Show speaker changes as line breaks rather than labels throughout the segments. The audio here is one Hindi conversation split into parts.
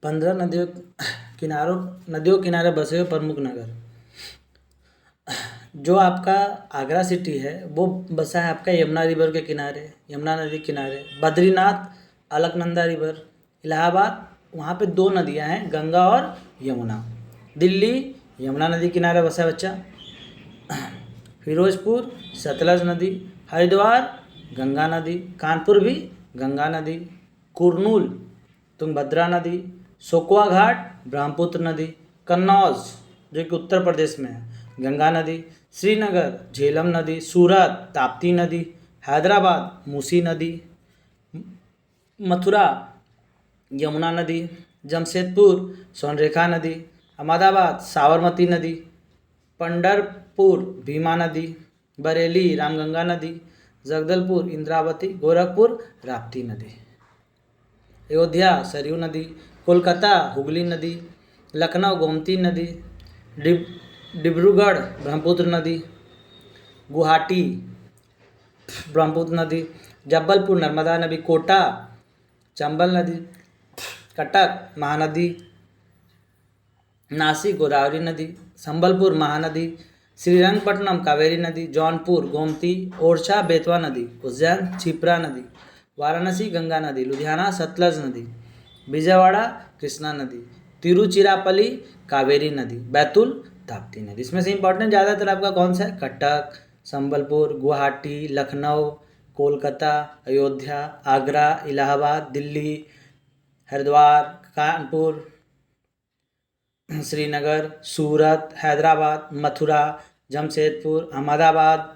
15 नदियों किनारे बसे हुए प्रमुख नगर। जो आपका आगरा सिटी है वो बसा है आपका यमुना रिवर के किनारे, यमुना नदी किनारे। बद्रीनाथ अलकनंदा रिवर। इलाहाबाद वहाँ पे 2 नदियाँ हैं, गंगा और यमुना। दिल्ली यमुना नदी किनारे बसा है बच्चा। फिरोजपुर सतलज नदी। हरिद्वार गंगा नदी। कानपुर भी गंगा नदी। कुरनूल तुंगभद्रा नदी। सोकुआ घाट ब्रह्मपुत्र नदी। कन्नौज जो कि उत्तर प्रदेश में है, गंगा नदी। श्रीनगर झेलम नदी। सूरत ताप्ती नदी। हैदराबाद मूसी नदी। मथुरा यमुना नदी। जमशेदपुर स्वर्णरेखा नदी। अहमदाबाद साबरमती नदी। पंढरपुर भीमा नदी। बरेली रामगंगा नदी। जगदलपुर इंद्रावती। गोरखपुर राप्ती नदी। अयोध्या सरयू नदी। कोलकाता हुगली नदी। लखनऊ गोमती नदी। डिब्रूगढ़ ब्रह्मपुत्र नदी। गुवाहाटी ब्रह्मपुत्र नदी। जबलपुर नर्मदा नदी। कोटा चंबल नदी। कटक महानदी। नासिक गोदावरी नदी। संबलपुर महानदी। श्रीरंगपट्टनम कावेरी नदी। जौनपुर गोमती। ओरछा बेतवा नदी। उज्जैन क्षिप्रा नदी। वाराणसी गंगा नदी। लुधियाना सतलज नदी। विजयवाड़ा कृष्णा नदी। तिरुचिरापल्ली कावेरी नदी। बैतूल ताप्ती नदी। इसमें से इंपॉर्टेंट ज़्यादातर आपका कौन सा है? कटक, संबलपुर, गुवाहाटी, लखनऊ, कोलकाता, अयोध्या, आगरा, इलाहाबाद, दिल्ली, हरिद्वार, कानपुर, श्रीनगर, सूरत, हैदराबाद, मथुरा, जमशेदपुर, अहमदाबाद,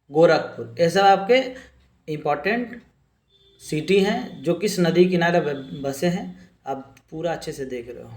गोरखपुर। ये सब आपके इम्पोर्टेंट सिटी हैं जो किस नदी किनारे बसे हैं। आप पूरा अच्छे से देख रहे हो।